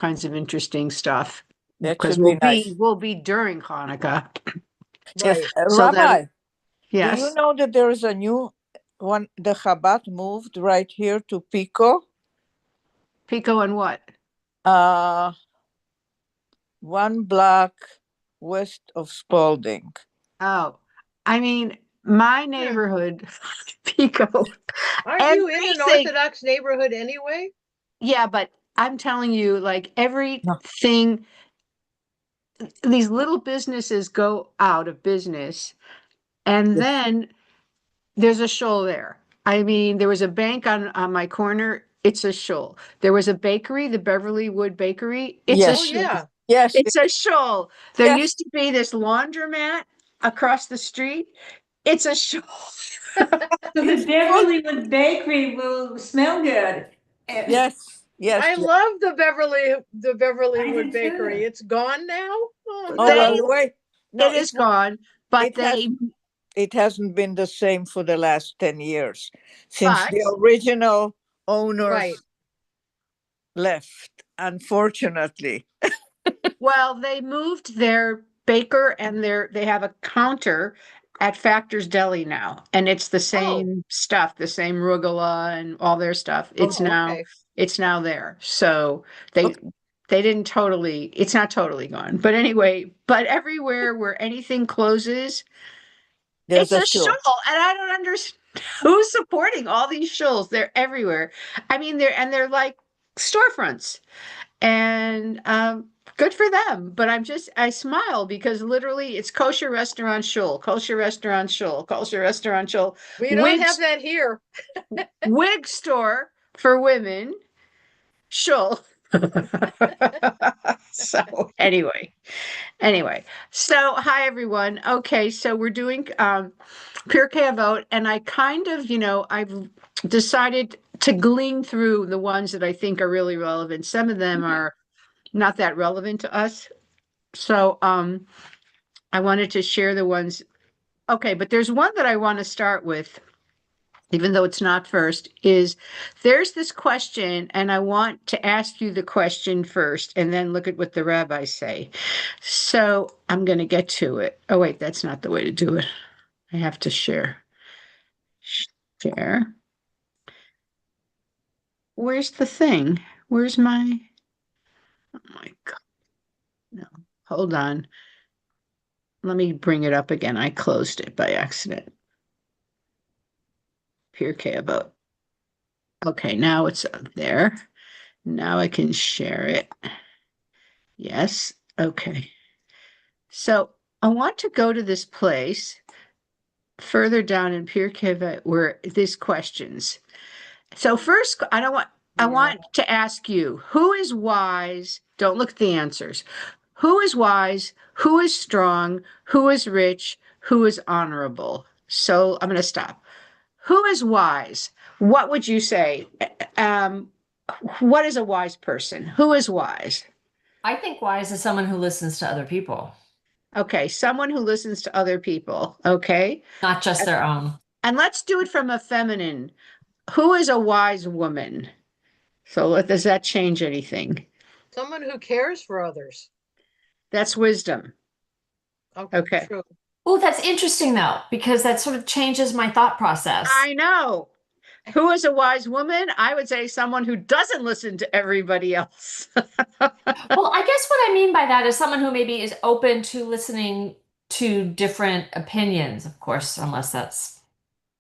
kinds of interesting stuff That because should be nice. we'll be during Hanukkah. Yes, So Rabbi, do you yes, know that there is a new one? The Chabad moved right here to Pico. Pico and what? Uh, 1 block west of Spalding. Oh, I mean, my neighborhood, Pico, Aren't you in an everything. Orthodox neighborhood anyway? Yeah, but I'm telling you, like No. everything, these little businesses go out of business, and Yes. then there's a shul there. I mean, there was a bank on my corner. It's a shul. There was a bakery, the Beverly Wood Bakery. It's a Yes. Oh, shul. yeah. Yes. It's a shul. There Yes. used to be this laundromat across the street. It's a shul. So the Beverly Wood Bakery will smell good. Yes. Yes. I Yes. love the Beverly I Wood do too. Bakery. It's gone now? Oh, Oh, well, They, no. wait. No, it is gone, but it has. It hasn't been the same for the last 10 years since but the original owners Right. left, unfortunately. well, they moved their baker and they have a counter at Factor's Deli now, and it's the same stuff, the same arugula and all their stuff. It's Oh, now okay. it's now there. So they Okay. they didn't totally, it's not totally gone. But anyway, but everywhere where anything closes, There's it's a a shul. show. And I don't understand who's supporting all these shuls. They're everywhere. I mean, they're like storefronts. And good for them. But I smile because literally it's kosher restaurant shul, kosher restaurant shul, kosher restaurant shul, We don't wig, have that here. wig store for women, shul. So anyway, so hi everyone. Okay, so we're doing Pirkei Avot, and I kind of, I've decided to glean through the ones that I think are really relevant. Some of them are not that relevant to us. So I wanted to share the ones. Okay, but there's one that I want to start with, even though it's not first, is there's this question, and I want to ask you the question first and then look at what the rabbis say. So I'm going to get to it. Oh, wait, that's not the way to do it. I have to share. Share. Where's the thing? Where's my, oh my God. No, hold on. Let me bring it up again. I closed it by accident. Pirkei Avot. Okay, now it's up there. Now I can share it. Yes. Okay. So I want to go to this place further down in Pirkei Avot where these questions. So first, I want to ask you, who is wise? Don't look at the answers. Who is wise? Who is strong? Who is rich? Who is honorable? So I'm going to stop. Who is wise? What would you say? What is a wise person? Who is wise? I think wise is someone who listens to other people, Okay, someone who listens to other people. Okay. not just their own. And let's do it from a feminine. Who is a wise woman? So does that change anything? Someone who cares for others. That's wisdom. Okay. True. Oh, that's interesting though, because that sort of changes my thought process. I know. Who is a wise woman? I would say someone who doesn't listen to everybody else. Well, I guess what I mean by that is someone who maybe is open to listening to different opinions, of course, unless that's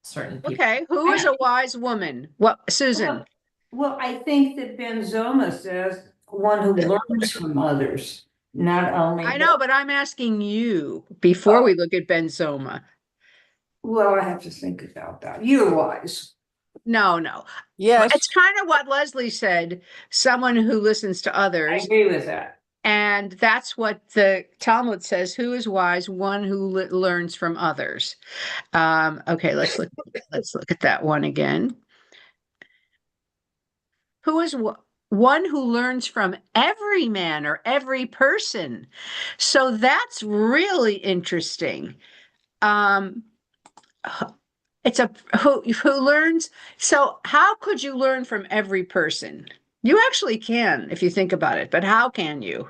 certain people. Okay, who is a wise woman? What, Susan? Well, I think that Ben Zoma says one who learns from others, not only. I know, but I'm asking you before we look at Ben Zoma. Well, I have to think about that. You're wise. No. Yes. It's kind of what Leslie said, someone who listens to I others. agree with that. And that's what the Talmud says, who is wise? One who learns from others. Okay, let's look at that one again. Who is one who learns from every man or every person? So that's really interesting. It's who learns. So how could you learn from every person? You actually can if you think about it, but how can you?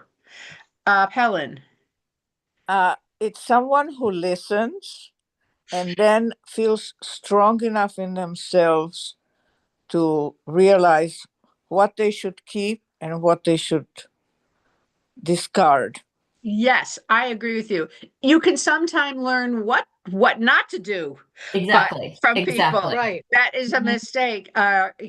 Helen. It's someone who listens and then feels strong enough in themselves to realize what they should keep and what they should discard. Yes, I agree with you. You can sometimes learn what not to do, but Exactly. from people. Exactly. Right. That is a Mhm. mistake.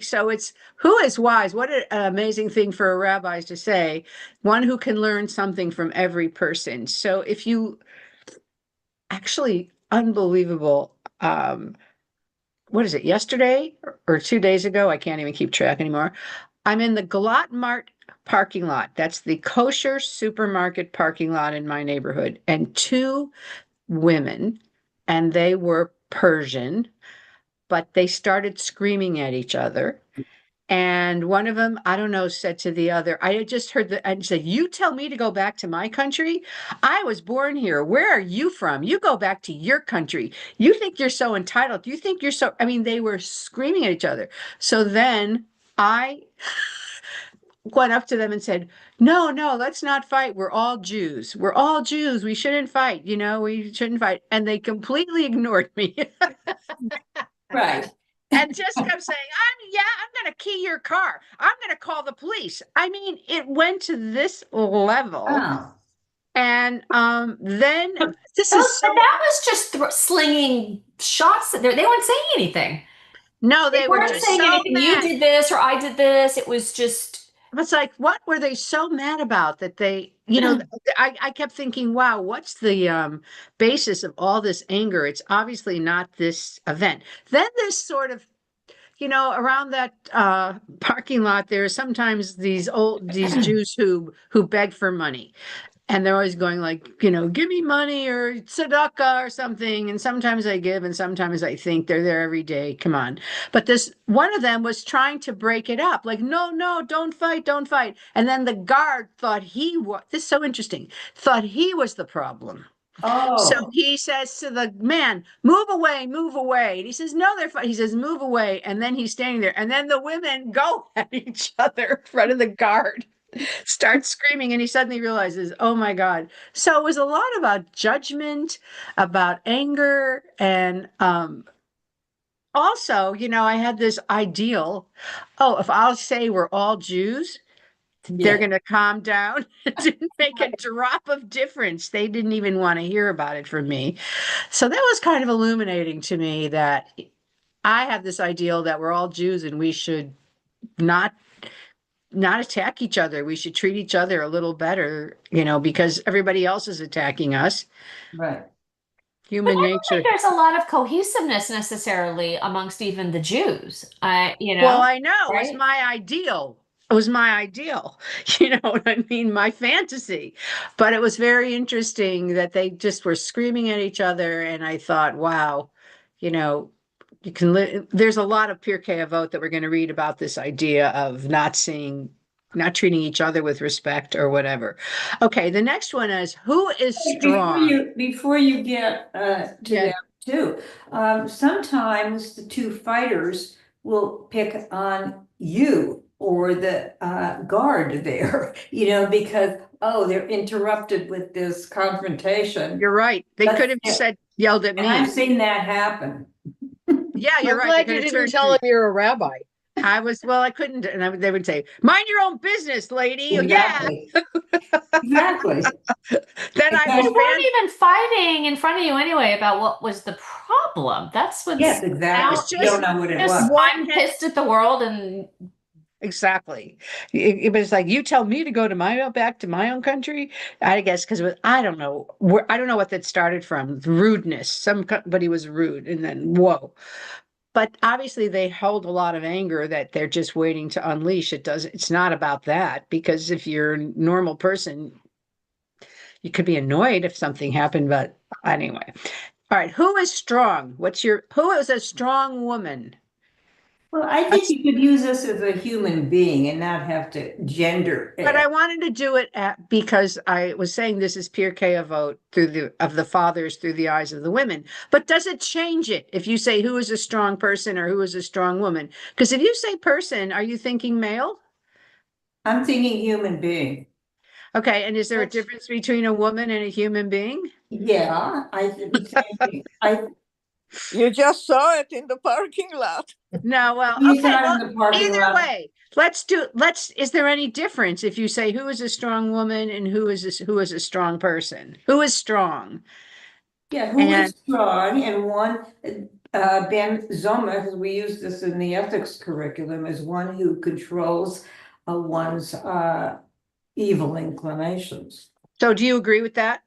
So it's who is wise. What an amazing thing for rabbis to say. One who can learn something from every person. So if you actually unbelievable, what is it, yesterday or 2 days ago? I can't even keep track anymore. I'm in the Galot Mart parking lot. That's the kosher supermarket parking lot in my neighborhood. And two women, and they were Persian, but they started screaming at each other. And one of them, I don't know, said to the other, I had just heard that and said, "You tell me to go back to my country? I was born here. Where are you from? You go back to your country. You think you're so entitled. You think you're so," I mean, they were screaming at each other. So then I went up to them and said, "No, no, let's not fight. We're all Jews. We're all Jews. We shouldn't fight. We shouldn't fight." And they completely ignored me. Right. And just kept saying, I'm going to key your car. I'm going to call the police. I mean, it went to this level. Oh, And then this But is so, that was just slinging shots. They weren't saying anything. no, They they were weren't just saying so anything. You mad. did this or I did this. It was just, It's like, what were they so mad about that I kept thinking, wow, what's the basis of all this anger? It's obviously not this event. Then this sort of around that parking lot, there are sometimes these Jews who beg for money, and they're always going like, give me money or tzedakah or something. And sometimes I give, and sometimes I think they're there every day. Come on. But this one of them was trying to break it up, like, no, no, don't fight, don't fight. And then the guard thought this is so interesting, thought he was the problem. So oh, he says to the man, "Move away, move away." And he says, "No, they're fine." He says, "Move away." And then he's standing there. And then the women go at each other in front of the guard, start screaming. And he suddenly realizes, oh my God. So it was a lot about judgment, about anger. And also, I had this ideal. Oh, if I'll say we're all Jews, they're yeah. going to calm down. It didn't make a drop of difference. They didn't even want to hear about it from me. So that was kind of illuminating to me that I have this ideal that we're all Jews and we should not attack each other. We should treat each other a little better, because everybody else is attacking us. Right. but I Human don't nature. think there's a lot of cohesiveness necessarily amongst even the Jews. Well, I know it was right? my ideal. It was my ideal. You know what I mean? My fantasy. But it was very interesting that they just were screaming at each other. And I thought, wow, you can there's a lot of Pirkei Avot that we're going to read about this idea of not treating each other with respect or whatever. Okay, the next one is who is strong? Before you get to Yeah. that too, sometimes the two fighters will pick on you or the guard there, because they're interrupted with this confrontation. You're right. They That's could have it. yelled at And I've me. seen that happen. Yeah, you're I'm right. They glad could you have didn't turned to tell me. him you're a rabbi. I couldn't, and they would say, "Mind your own business, lady." Oh, yeah. Exactly. Exactly. Then I They would weren't even fighting in front of you anyway about what was the problem. That's what's Yes, It exactly. was You just don't know what it just was. one I'm head. pissed at the world and Exactly. It was like, you tell me to go to back to my own country. I guess because I don't know I don't know what that started from. Rudeness. Somebody was rude, and then whoa. But obviously they hold a lot of anger that they're just waiting to unleash. It's not about that, because if you're a normal person, you could be annoyed if something happened, but anyway. All right, who is strong? Who is a strong woman? Well, I think you could use this as a human being and not have to gender But it. I wanted to do it because I was saying this is Pirkei Avot of the fathers through the eyes of the women. But does it change it if you say who is a strong person or who is a strong woman? Because if you say person, are you thinking male? I'm thinking human being. Okay, and is there a That's- difference between a woman and a human being? Yeah, same thing. You just saw it in the parking lot. No, well, You okay, saw it well, in the parking either lot. way, is there any difference if you say who is a strong woman and who is a strong person? Who is strong? Yeah, who And is strong and one, Ben Zoma, because we use this in the ethics curriculum, is one who controls one's evil inclinations. so do you agree with that?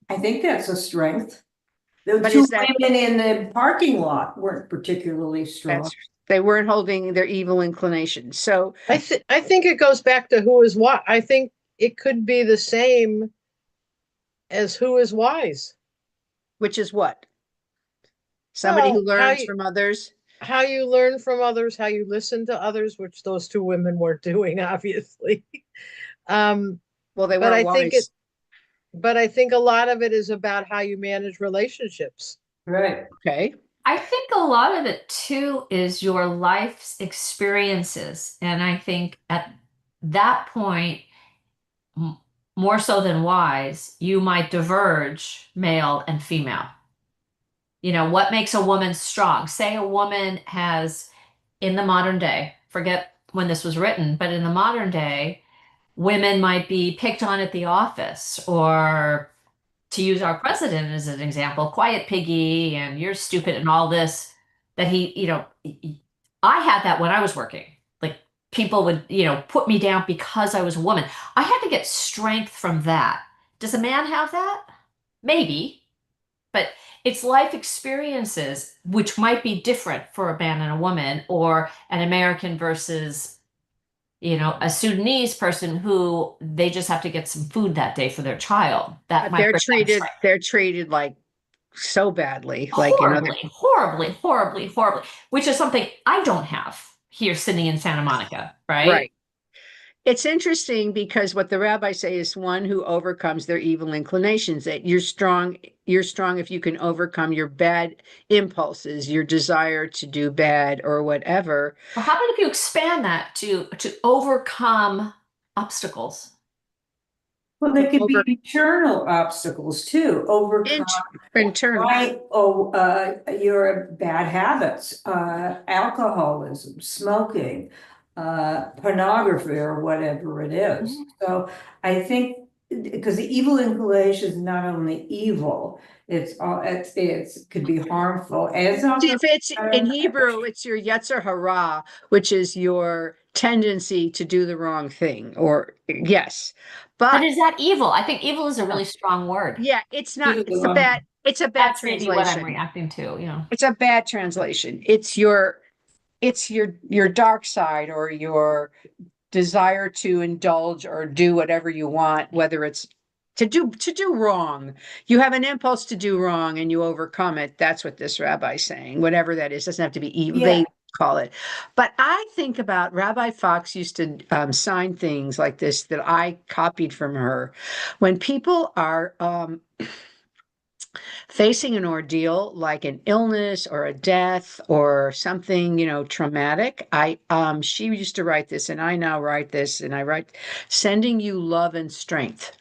I think that's a strength. The But two is that women in the parking lot weren't particularly strong. that's they weren't holding their evil inclinations. So I think it goes back to who is what. I think it could be the same as who is wise. which is what? Somebody who Well, learns from others. how you learn from others, how you listen to others, which those two women weren't doing, obviously. Um, Well, they but weren't I think it wise. but I think a lot of it is about how you manage relationships. Right. Okay. I think a lot of it too is your life's experiences. And I think at that point, more so than wise, you might diverge male and female. You know, what makes a woman strong? Say a woman has, in the modern day, forget when this was written, but in the modern day, women might be picked on at the office, or to use our president as an example, quiet piggy and you're stupid and all this, that I had that when I was working. Like people would, put me down because I was a woman. I had to get strength from that. Does a man have that? Maybe, but it's life experiences which might be different for a man and a woman, or an American versus a Sudanese person who they just have to get some food that day for their child. That But might bring them strength. they're treated like so badly, like in other. Horribly, horribly, horribly, horribly, which is something I don't have here sitting in Santa Monica, right? Right. It's interesting because what the rabbis say is one who overcomes their evil inclinations, that you're strong if you can overcome your bad impulses, your desire to do bad or whatever. Well, how about if you expand that to overcome obstacles? Well, they could be Over internal obstacles too, overcome. internal. Right, your bad habits, alcoholism, smoking, pornography, or whatever it is. So I think because the evil inclination is not only evil, it's could be harmful. And it's also If it's in Hebrew, it's your yetzer hara, which is your tendency to do the wrong thing, or yes. But But is that evil? I think evil is a really strong word. yeah, it's not, do the wrong. it's a bad That's maybe what I'm translation. reacting to. It's a bad translation. It's your dark side or your desire to indulge or do whatever you want, whether it's to do wrong. You have an impulse to do wrong and you overcome it. That's what this rabbi's saying. Whatever that is, doesn't have to be evil. Yeah. They call it. But I think about Rabbi Fox used to sign things like this that I copied from her. When people are facing an ordeal like an illness or a death or something, traumatic, she used to write this, and I now write this, and I write, sending you love and strength.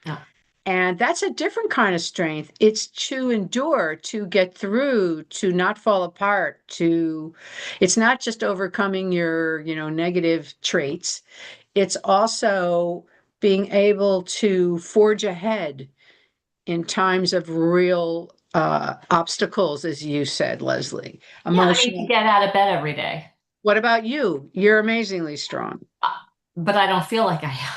Yeah. And that's a different kind of strength. It's to endure, to get through, to not fall apart, it's not just overcoming your, negative traits. It's also being able to forge ahead in times of real obstacles, as you said, Leslie. Yeah, I need to Emotional. get out of bed every day. What about you? You're amazingly strong. But I don't feel like I am.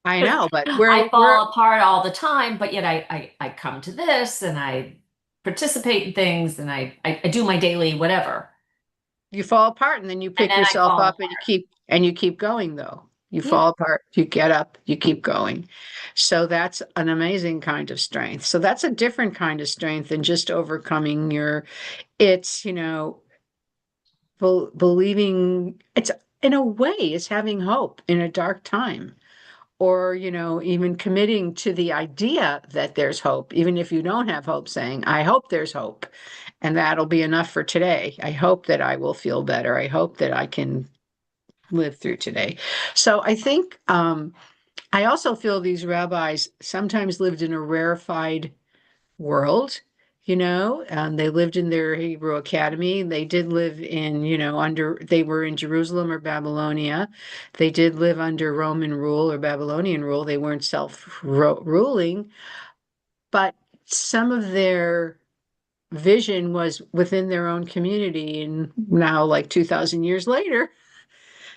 I know, but I fall apart all the time, but yet I come to this and I participate in things and I do my daily whatever. you fall apart and then you pick then I yourself fall up and you keep going though. You fall apart, you get up, you keep going. So that's an amazing kind of strength. So that's a different kind of strength than just overcoming it's, believing, it's in a way, it's having hope in a dark time. Or, even committing to the idea that there's hope, even if you don't have hope, saying, I hope there's hope. And that'll be enough for today. I hope that I will feel better. I hope that I can live through today. So I think I also feel these rabbis sometimes lived in a rarefied world, and they lived in their Hebrew academy. They did live in, they were in Jerusalem or Babylonia. They did live under Roman rule or Babylonian rule. They weren't self-ruling, but some of their vision was within their own community. And now, like 2,000 years later,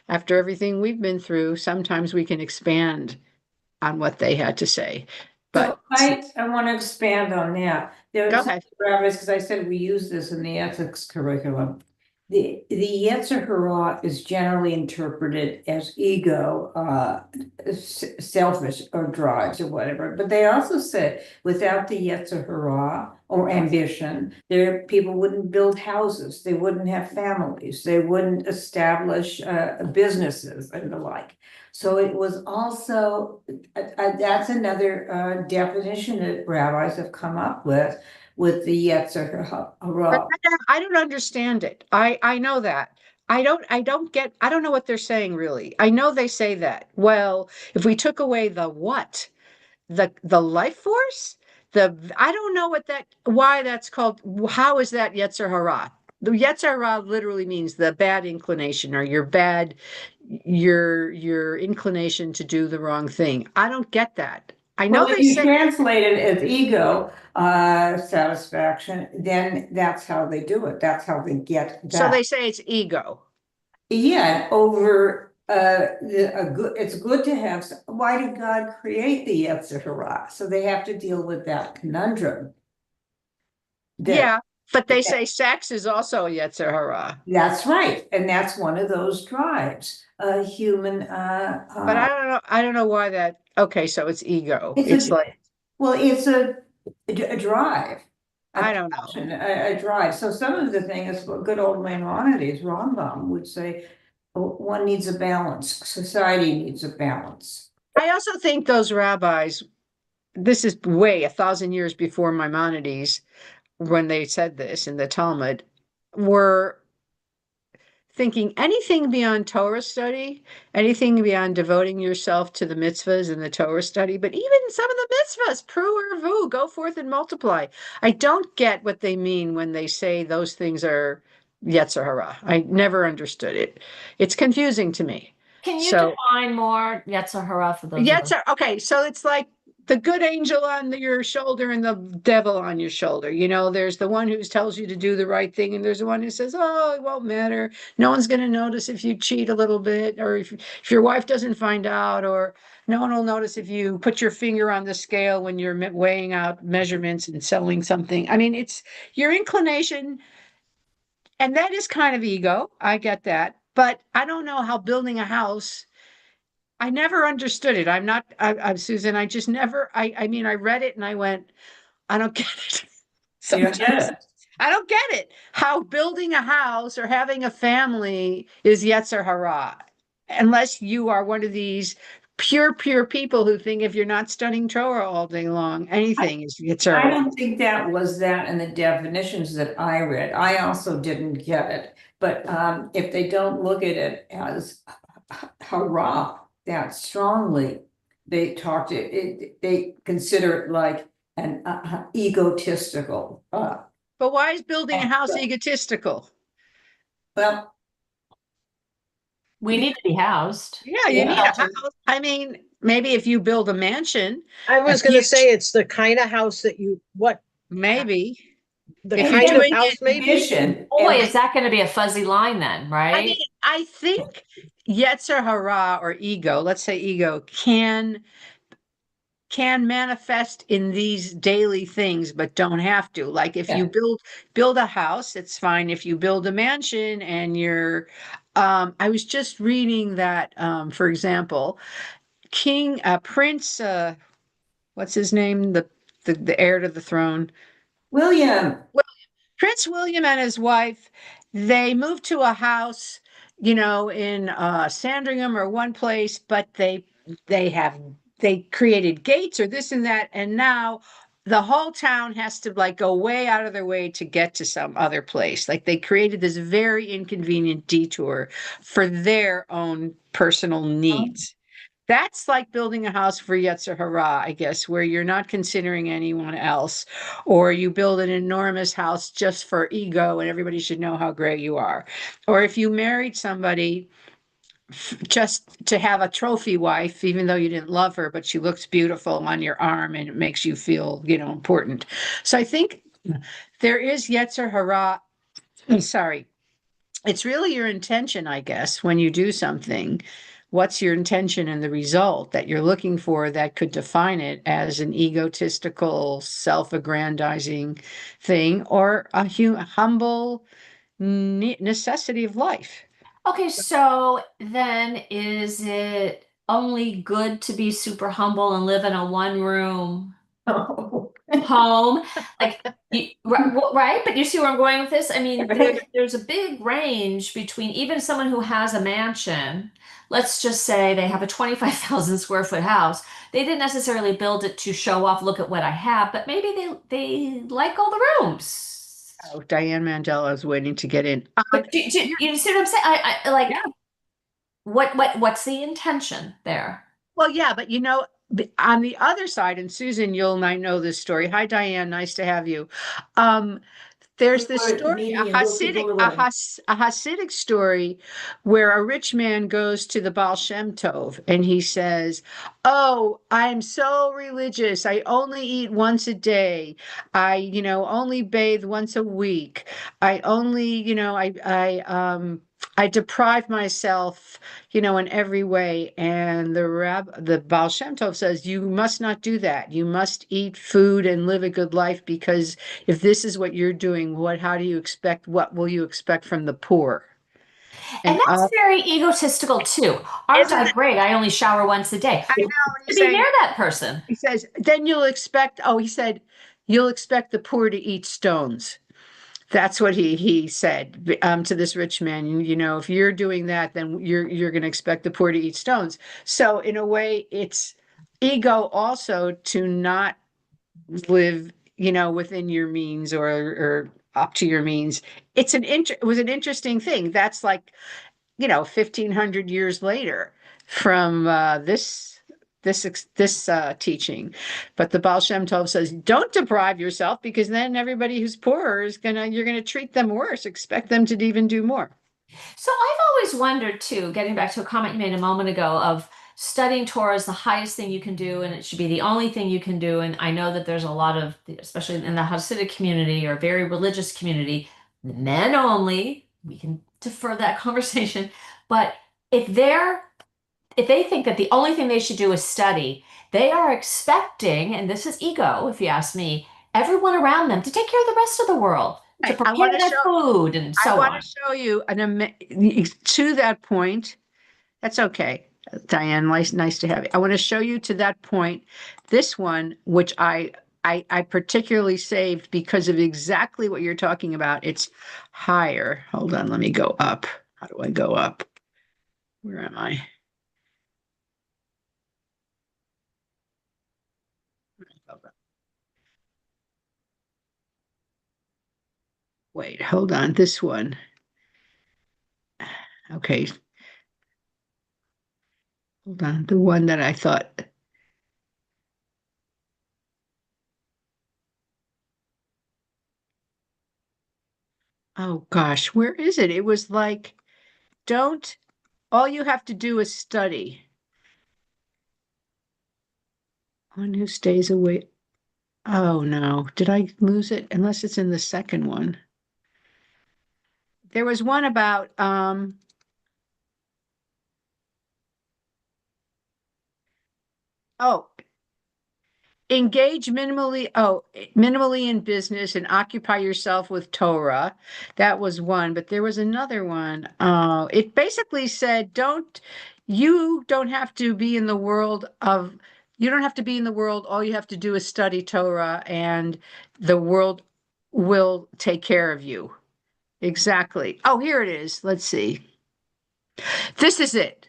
after everything we've been through, sometimes we can expand on what they had to say. So But I want to expand on that. go There's ahead. rabbis, because I said we use this in the ethics curriculum. The Yetzer Hara is generally interpreted as ego, selfish or drives or whatever. But they also said without the Yetzer Hara or ambition, people wouldn't build houses, they wouldn't have families, they wouldn't establish businesses and the like. So it was also that's another definition that rabbis have come up with the Yetzer Hara. I don't understand it. I know that. I don't know what they're saying really. I know they say that. Well, if we took away the what? The life force? I don't know why that's called. How is that Yetzer Hara? The Yetzer Hara literally means the bad inclination or your inclination to do the wrong thing. I don't get that. I know Well, they if you say translate it as ego satisfaction, then that's how they do it. That's how they get so. that. They say it's ego. Yeah, over it's good to have. Why did God create the Yetzer Hara? So they have to deal with that conundrum. Yeah, but they say sex is also a Yetzer Hara. That's right, and that's one of those drives. Human. But I don't know why that. Okay, so it's ego. It's It's a like well, it's a drive, a I don't know. passion, a drive. So some of the things, good old Maimonides, Rambam would say, one needs a balance. Society needs a balance. I also think those rabbis. This is way 1,000 years before Maimonides, when they said this in the Talmud, were thinking anything beyond Torah study, anything beyond devoting yourself to the mitzvahs and the Torah study, but even some of the mitzvahs, pru or vu, go forth and multiply. I don't get what they mean when they say those things are Yetzer Hara. I never understood it. It's confusing to me. Can you So define more Yetzer Hara for those of us? Yetzer, okay, so it's like the good angel on your shoulder and the devil on your shoulder. There's the one who tells you to do the right thing, and there's the one who says, "Oh, it won't matter. No one's going to notice if you cheat a little bit, or if your wife doesn't find out, or no one will notice if you put your finger on the scale when you're weighing out measurements and selling something." I mean, it's your inclination, and that is kind of ego. I get that, but I don't know how building a house. I never understood it. I'm Susan. I just never, I mean, I read it and I went, I don't get it. You don't get Sometimes it. I don't get it. How building a house or having a family is Yetzer Hara, unless you are one of these pure people who think if you're not studying Torah all day long, anything is Yetzer I Hara. don't think that was that in the definitions that I read. I also didn't get it. But if they don't look at it as hurrah that strongly, they talk to it, they consider it like an egotistical. But why is building a house egotistical? Well, We need to be housed. Yeah, you need a house. I mean, maybe if you build a mansion, I was going to say it's the kind of house that maybe. the If kind you're of doing house maybe. Boy, is that going to be a fuzzy line then, I mean, right? I think Yetzer Hara or ego, let's say ego, can manifest in these daily things, but don't have to. Like if you build a house, it's fine. If you build a mansion and I was just reading that, for example, Prince, what's his name? The heir to the throne. William. Prince William and his wife, they moved to a house, in Sandringham or one place, but they created gates or this and that, and now the whole town has to like go way out of their way to get to some other place. Like they created this very inconvenient detour for their own personal needs. That's like building a house for Yetzer Hara, I guess, where you're not considering anyone else, or you build an enormous house just for ego and everybody should know how great you are. Or if you married somebody just to have a trophy wife, even though you didn't love her, but she looks beautiful on your arm and it makes you feel, important. So I think there is Yetzer Hara. Sorry. It's really your intention, I guess, when you do something. What's your intention and the result that you're looking for that could define it as an egotistical, self-aggrandizing thing or a humble necessity of life? Okay, so then is it only good to be super humble and live in a one-room Oh. home? Like, right? But you see where I'm going with this? I mean, there's a big range between even someone who has a mansion. Let's just say they have a 25,000 square foot house. They didn't necessarily build it to show off, look at what I have, but maybe they like all the rooms. Oh, Diane Mandela is waiting to get in. But you see what I'm saying? I like Yeah. what's the intention there? Well, yeah, but on the other side, and Susan, you'll might know this story. Hi, Diane, nice to have you. Um, there's this Go to the story, meeting and we'll keep all the women. A Hasidic story where a rich man goes to the Baal Shem Tov and he says, "Oh, I'm so religious. I only eat once a day. I, only bathe once a week. I only, I deprive myself, in every way." And the Baal Shem Tov says, "You must not do that. You must eat food and live a good life because if this is what you're doing, what will you expect from the poor?" And And that's very egotistical too. Aren't isn't I it? great? I only shower once a day. I Who know. And wants to be near that person? he says, then you'll expect, oh, he said, you'll expect the poor to eat stones. That's what he said to this rich man. If you're doing that, then you're going to expect the poor to eat stones. So in a way, it's ego also to not live, within your means or up to your means. It was an interesting thing. That's like 1,500 years later from this teaching. But the Baal Shem Tov says, don't deprive yourself because then everybody who's poorer you're gonna treat them worse, expect them to even do more. So I've always wondered too, getting back to a comment you made a moment ago of studying Torah is the highest thing you can do and it should be the only thing you can do. And I know that there's a lot of, especially in the Hasidic community or very religious community, men only. We can defer that conversation. But if they think that the only thing they should do is study, they are expecting, and this is ego, if you ask me, everyone around them to take care of the rest of the world, to Right. prepare their food and I so want on. to show you to that point. That's okay, Diane. Nice to have you. I want to show you to that point. This one, which I particularly saved because of exactly what you're talking about. It's higher. Hold on, let me go up. How do I go up? Where am I? Wait, hold on. This one. Okay, hold on. The one that I thought. Oh gosh, where is it? It was like, don't, all you have to do is study. One who stays away. Oh no, did I lose it? Unless it's in the second one. There was one about oh, minimally in business and occupy yourself with Torah. That was one, but there was another one. It basically said, you don't have to be in the world of, you don't have to be in the world. All you have to do is study Torah and the world will take care of you. Exactly. Oh, here it is. Let's see. This is it.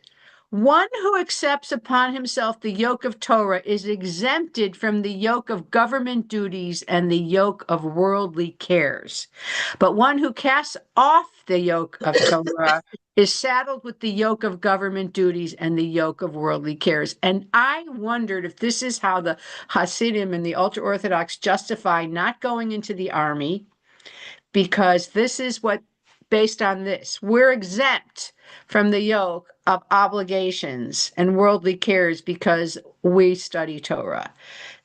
One who accepts upon himself the yoke of Torah is exempted from the yoke of government duties and the yoke of worldly cares. But one who casts off the yoke of Torah is saddled with the yoke of government duties and the yoke of worldly cares. And I wondered if this is how the Hasidim and the ultra-Orthodox justify not going into the army, because this is what, based on this, we're exempt from the yoke of obligations and worldly cares because we study Torah.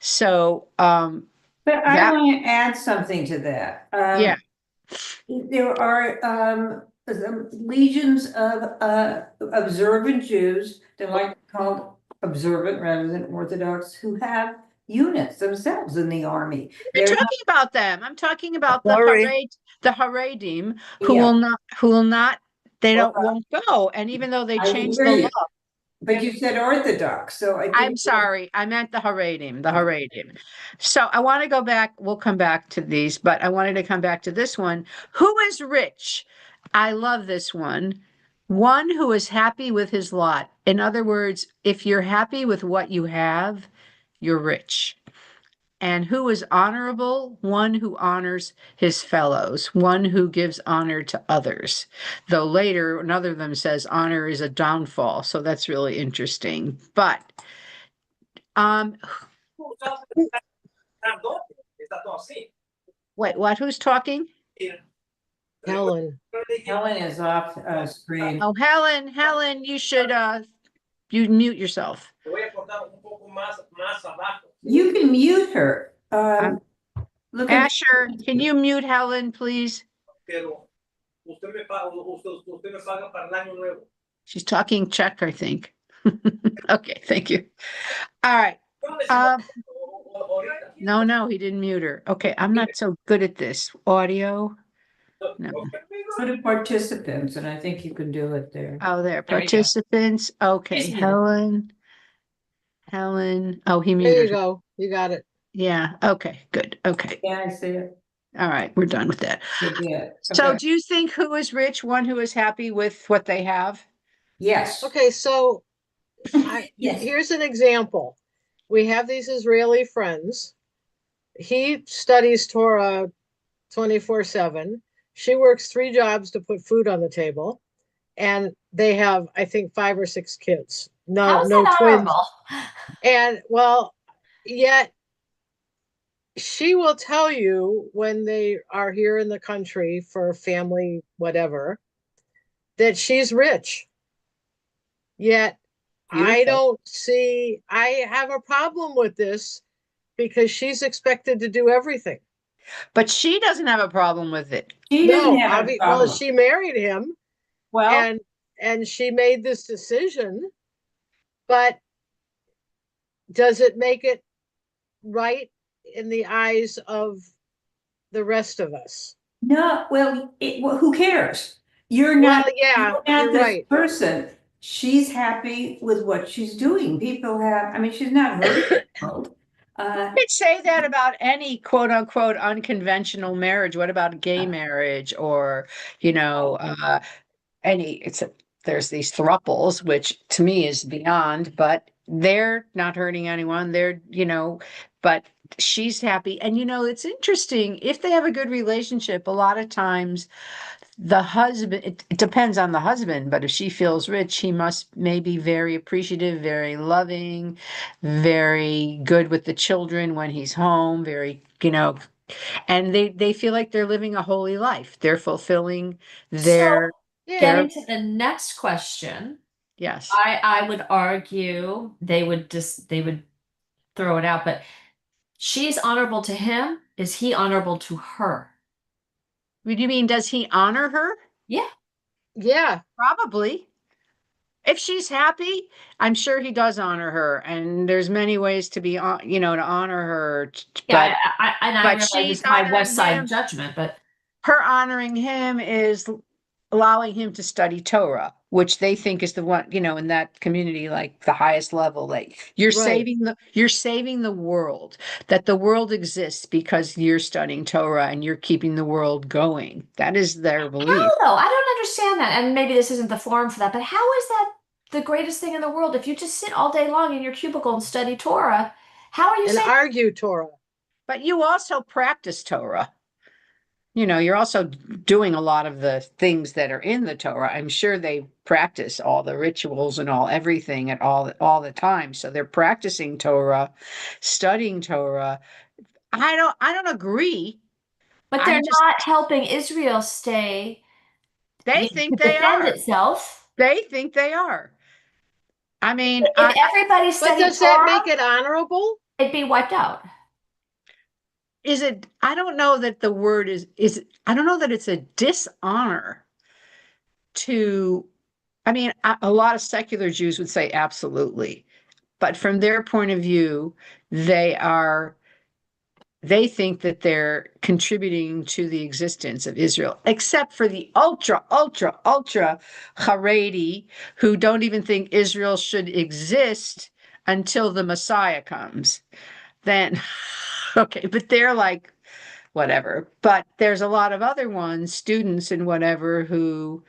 So, But I that, want to add something to that. yeah, There are legions of observant Jews, they're like called observant rather than Orthodox, who have units themselves in the army. I'm They're not, talking about them. I'm talking about Sorry. the Haredim who yeah, will not, they Well, won't go. And even though they I changed hear the you, law, but you said Orthodox, so I I'm think. sorry, I meant the Haredim. So I want to go back, we'll come back to these, but I wanted to come back to this one. Who is rich? I love this one. One who is happy with his lot. In other words, if you're happy with what you have, you're rich. And who is honorable? One who honors his fellows, one who gives honor to others. Though later, another of them says honor is a downfall. So that's really interesting. But um, wait, what? Who's talking? Helen. Helen is off screen. Oh, Helen, you should you mute yourself. You can mute her. Um, Look at, Asher, can you mute Helen, please? She's talking Czech, I think. Okay, thank you. All right. No, he didn't mute her. Okay, I'm not so good at this. Audio. No. go to participants, and I think you can do it there. Oh, there. There you go. Participants. Okay, She's muted. Helen. Oh, he There muted you her. go. You got it. Yeah. Okay, good. Okay. Yeah, I see it. All right, we're done with that. Good, yeah. So Okay. do you think who is rich? One who is happy with what they have? Yes. Okay, so Yes. here's an example. We have these Israeli friends. He studies Torah 24/7. She works 3 jobs to put food on the table. And they have, I think, 5 or 6 kids. How is No that twins. honorable? And well, yet she will tell you when they are here in the country for family, whatever, that she's rich. Yet I don't see, I have a problem with this because she's expected to do everything. But she doesn't have a problem with it. She doesn't have a Well, problem. she married him Well, and she made this decision, but does it make it right in the eyes of the rest of us? no, well, who cares? You're not, Well, yeah, you're not you're this right. person. She's happy with what she's doing. People have, I mean, she's not hurting the world. You could say that about any quote unquote unconventional marriage. What about gay marriage or, there's these thruples, which to me is beyond, but they're not hurting anyone. But she's happy. And it's interesting if they have a good relationship, a lot of times the husband, it depends on the husband, but if she feels rich, he must maybe very appreciative, very loving, very good with the children when he's home, and they feel like they're living a holy life. They're fulfilling their, Yeah. Getting to the next question, yes. I would argue they would throw it out, but she's honorable to him. Is he honorable to her? What do you mean, does he honor her? Yeah. Yeah. Probably. If she's happy, I'm sure he does honor her, and there's many ways to be, to honor her. Yeah, But I but realize she's it's my honoring West Side him. judgment, but Her honoring him is allowing him to study Torah, which they think is the one, in that community, like the highest level. Like you're Right. saving the world, that the world exists because you're studying Torah and you're keeping the world going. That is their belief. how though? I don't understand that. And maybe this isn't the forum for that, but how is that the greatest thing in the world. If you just sit all day long in your cubicle and study Torah, how are you And saying? argue Torah. But you also practice Torah. You're also doing a lot of the things that are in the Torah. I'm sure they practice all the rituals and everything at all the time. So they're practicing Torah, studying Torah. I don't agree. But they're I'm just not helping Israel stay, they to think they defend are. itself. They think they are. I mean, If everybody But studied does that make Torah, it honorable? it'd be wiped out. I don't know that the word I don't know that it's a dishonor to, I mean, a lot of secular Jews would say absolutely. But from their point of view, they think that they're contributing to the existence of Israel, except for the ultra, ultra, ultra Haredi who don't even think Israel should exist until the Messiah comes. Then, okay, but they're like, whatever. But there's a lot of other ones, students and whatever, who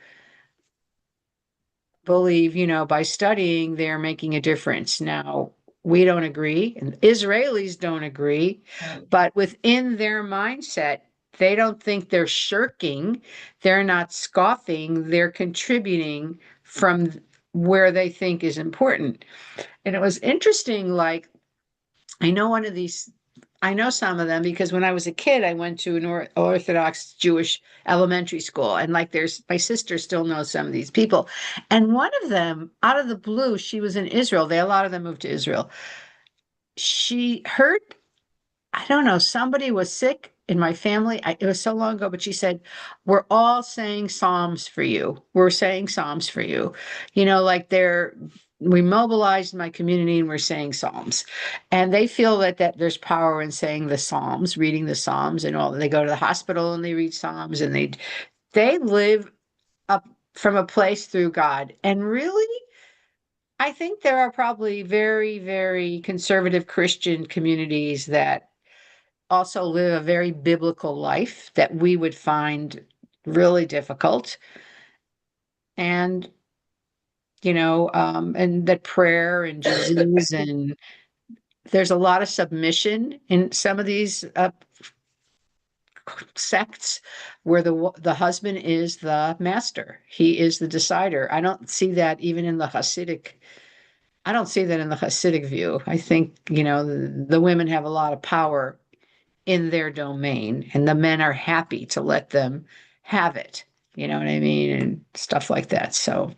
believe, by studying, they're making a difference. Now, we don't agree, and Israelis don't agree, but within their mindset, they don't think they're shirking, they're not scoffing, they're contributing from where they think is important. And it was interesting, like, I know one of these, I know some of them because when I was a kid, I went to an Orthodox Jewish elementary school. And like my sister still knows some of these people. And one of them, out of the blue, she was in Israel. A lot of them moved to Israel. She heard, I don't know, somebody was sick in my family. It was so long ago, but she said, we're all saying Psalms for you. We're saying Psalms for you. Like we mobilized my community and we're saying Psalms. And they feel that there's power in saying the Psalms, reading the Psalms and all. They go to the hospital and they read Psalms and they live up from a place through God. And really, I think there are probably very, very conservative Christian communities that also live a very biblical life that we would find really difficult. And, and that prayer and Jesus and there's a lot of submission in some of these sects where the husband is the master. He is the decider. I don't see that even in the Hasidic. I don't see that in the Hasidic view. I think, the women have a lot of power in their domain and the men are happy to let them have it. You know what I mean? And stuff like that. So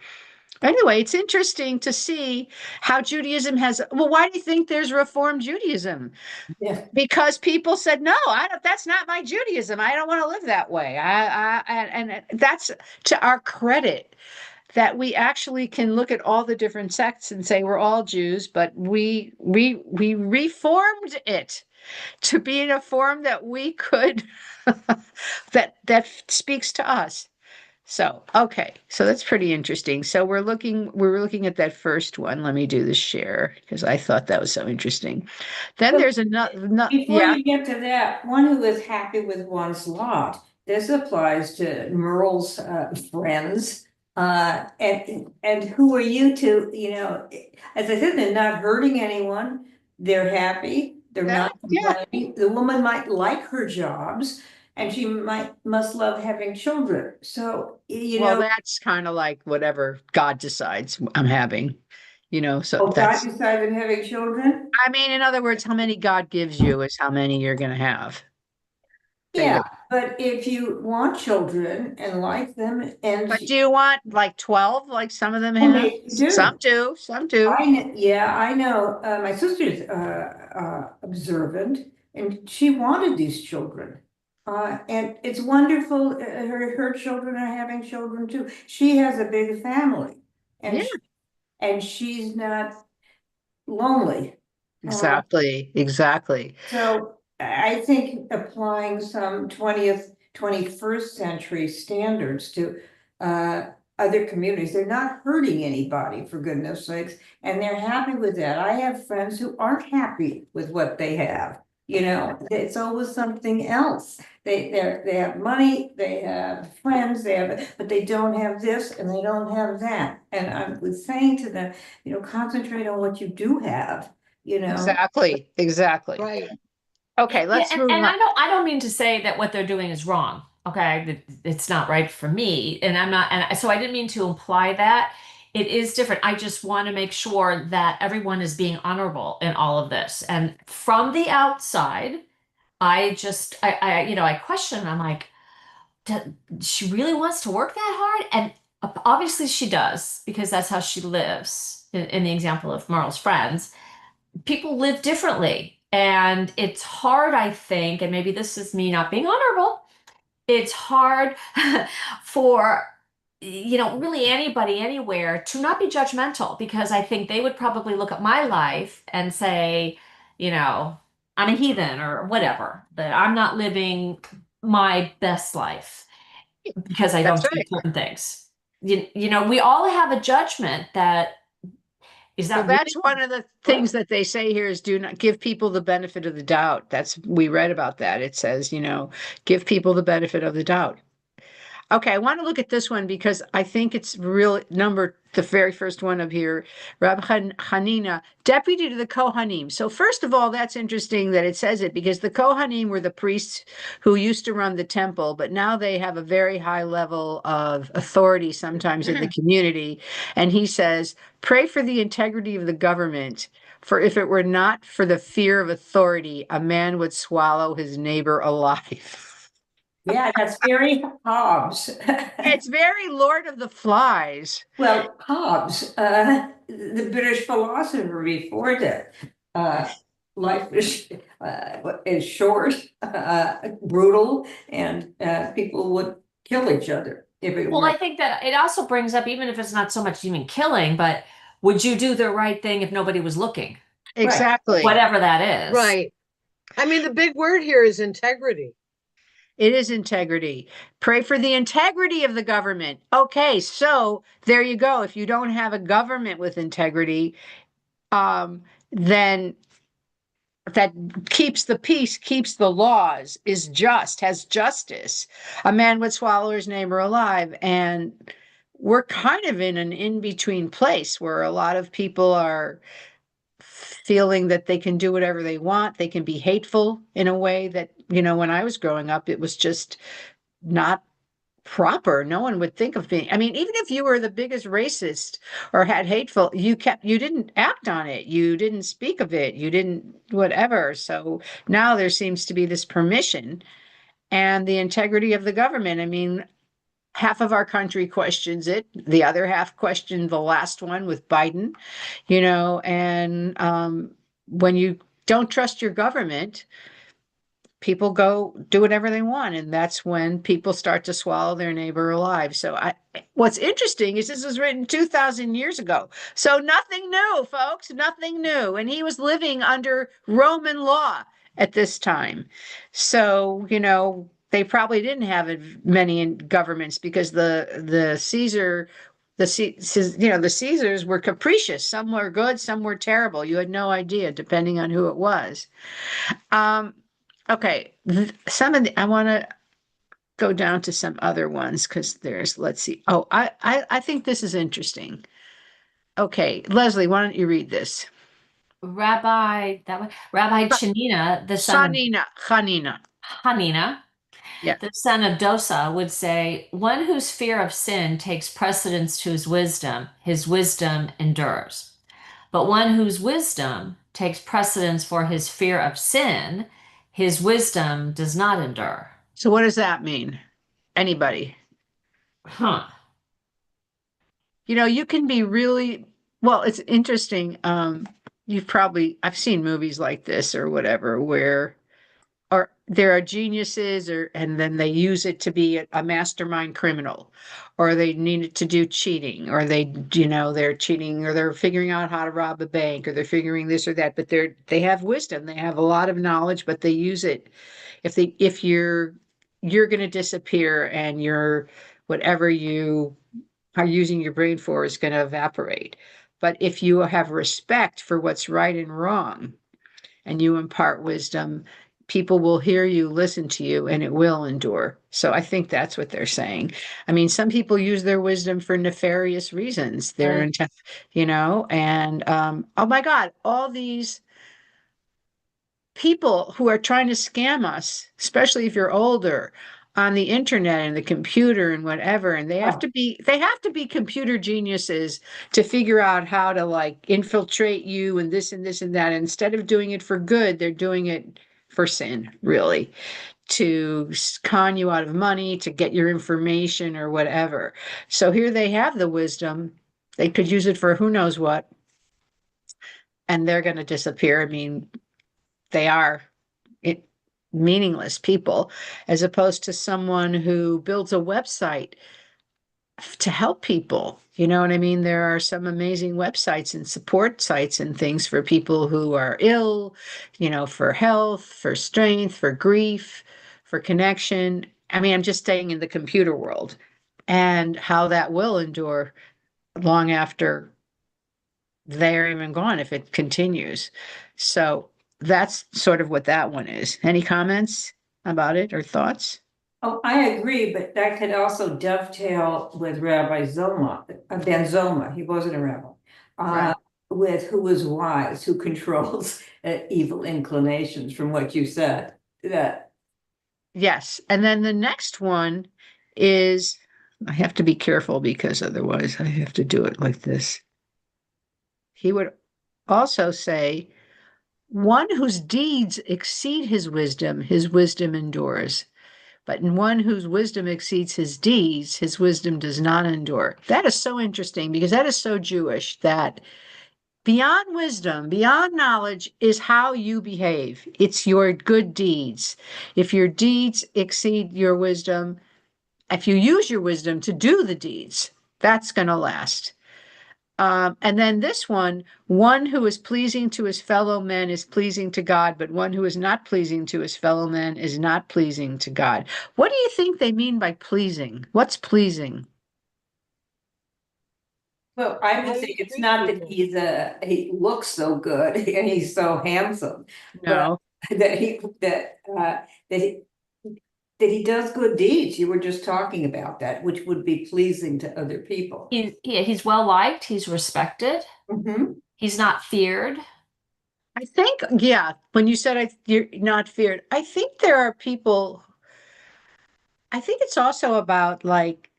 anyway, it's interesting to see how Judaism why do you think there's Reform Judaism? Yeah. Because people said, no, that's not my Judaism. I don't want to live that way. And that's to our credit that we actually can look at all the different sects and say we're all Jews, but we reformed it to be in a form that we could that speaks to us. So, okay. So that's pretty interesting. So we were looking at that first one. Let me do the share because I thought that was so interesting. Then So there's another, before yeah. you get to that, one who is happy with one's lot, this applies to Merle's friends. And who are you to, as I said, they're not hurting anyone. They're happy. They're not Yeah. complaining. The woman might like her jobs and she must love having children. So, Well, that's kind of like whatever God decides I'm having, so oh, God that's, decided having children. I mean, in other words, how many God gives you is how many you're going to have. Yeah, but if you want children and like them and But do you want like 12 like some of them well, have? maybe you Some do. do, some do. Yeah, I know. My sister's observant, and she wanted these children. And it's wonderful. Her children are having children too. She has a big family, and Yeah, she's not lonely. Uh, exactly, exactly. so I think applying some 20th, 21st century standards to other communities, they're not hurting anybody, for goodness sakes, and they're happy with that. I have friends who aren't happy with what they have. It's always something else. They have money, they have friends, but they don't have this and they don't have that. And I was saying to them, concentrate on what you do have, Exactly. Exactly. Right. Okay, Yeah, let's and, move and on. I don't mean to say that what they're doing is wrong. Okay, it's not right for me, and I'm not, and so I didn't mean to imply that. It is different. I just want to make sure that everyone is being honorable in all of this. And from the outside, I question. I'm like, she really wants to work that hard? And obviously she does, because that's how she lives. In the example of Marl's friends, people live differently. And it's hard, I think, and maybe this is me not being honorable, it's hard for, really anybody anywhere to not be judgmental, because I think they would probably look at my life and say, you know, I'm a heathen or whatever, that I'm not living my best life because I That's don't do right. certain things. We all have a judgment that is Well, that that's really one of the good? things that they say here is do not give people the benefit of the doubt. We read about that. It says, give people the benefit of the doubt. Okay, I want to look at this one because I think it's real the very first one up here, Rabbi Hanina, deputy to the Kohanim. So first of all, that's interesting that it says it because the Kohanim were the priests who used to run the temple, but now they have a very high level of authority sometimes in the community. And he says, pray for the integrity of the government. For if it were not for the fear of authority, a man would swallow his neighbor alive. Yeah, that's very Hobbes. It's very Lord of the Flies. Well, Hobbes, the British philosopher before that, life is short, brutal, and people would kill each other if it Well, I weren't. think that it also brings up, even if it's not so much even killing, but would you do the right thing if nobody was looking? Right. Exactly. Whatever that is. Right. I mean, the big word here is integrity. It is integrity. Pray for the integrity of the government. Okay, so there you go. If you don't have a government with integrity, then that keeps the peace, keeps the laws, is just, has justice. A man would swallow his neighbor alive. And we're kind of in an in-between place where a lot of people are feeling that they can do whatever they want. They can be hateful in a way that, when I was growing up, it was just not proper. No one would think of being, I mean, even if you were the biggest racist or had hateful, you didn't act on it. You didn't speak of it. You didn't whatever. So now there seems to be this permission and the integrity of the government. I mean, half of our country questions it. The other half questioned the last one with Biden, and when you don't trust your government, people go do whatever they want, and that's when people start to swallow their neighbor alive. What's interesting is this was written 2,000 years ago, so nothing new, folks, nothing new, and he was living under Roman law at this time. So they probably didn't have many governments because the Caesar the Caesars were capricious. Some were good, some were terrible. You had no idea, depending on who it was. um Okay, I want to go down to some other ones because let's see. Oh, I think this is interesting. Okay, Leslie, why don't you read this? Rabbi Chanina, the son of Hanina. Hanina, Yeah. the son of Dosa, would say, one whose fear of sin takes precedence to his wisdom endures. But one whose wisdom takes precedence for his fear of sin, his wisdom does not endure. So what does that mean? Anybody? Huh. You can be really, well, it's interesting. I've seen movies like this or whatever where or there are geniuses and then they use it to be a mastermind criminal, or they need it to do cheating, or they're cheating, or they're figuring out how to rob a bank, or they're figuring this or that, but they have wisdom, they have a lot of knowledge, but they use it. If you're going to disappear, and whatever you are using your brain for is going to evaporate. But if you have respect for what's right and wrong, and you impart wisdom, people will hear you, listen to you, and it will endure. So I think that's what they're saying. I mean, some people use their wisdom for nefarious reasons. They're Right. into, and oh my God, all these people who are trying to scam us, especially if you're older, on the internet and the computer and whatever, and they have Oh, to be computer geniuses to figure out how to like infiltrate you and this and this and that. Instead of doing it for good, they're doing it for sin, really, to con you out of money, to get your information or whatever. So here they have the wisdom. They could use it for who knows what, and they're going to disappear. I mean, they are it, meaningless people, as opposed to someone who builds a website to help people. You know what I mean? There are some amazing websites and support sites and things for people who are ill, for health, for strength, for grief, for connection. I mean, I'm just staying in the computer world and how that will endure long after they're even gone if it continues. So that's sort of what that one is. Any comments about it or thoughts? oh, I agree, but that could also dovetail with Rabbi Ben Zoma, he wasn't a rabbi. Right. With who is wise, who controls evil inclinations, from what you said. That Yes. And then the next one is, I have to be careful because otherwise I have to do it like this. He would also say, one whose deeds exceed his wisdom endures. But in one whose wisdom exceeds his deeds, his wisdom does not endure. That is so interesting because that is so Jewish that beyond wisdom, beyond knowledge is how you behave. It's your good deeds. If your deeds exceed your wisdom, if you use your wisdom to do the deeds, that's going to last. And then this one who is pleasing to his fellow men is pleasing to God, but one who is not pleasing to his fellow men is not pleasing to God. What do you think they mean by pleasing? What's pleasing? well, I How would do say you it's treat not that people? he looks so good and he's so handsome, but No. that he does good deeds. You were just talking about that, which would be pleasing to other people. He's well liked, he's respected, Mhm. he's not feared. I think, yeah, when you said you're not feared, I think there are people, I think it's also about like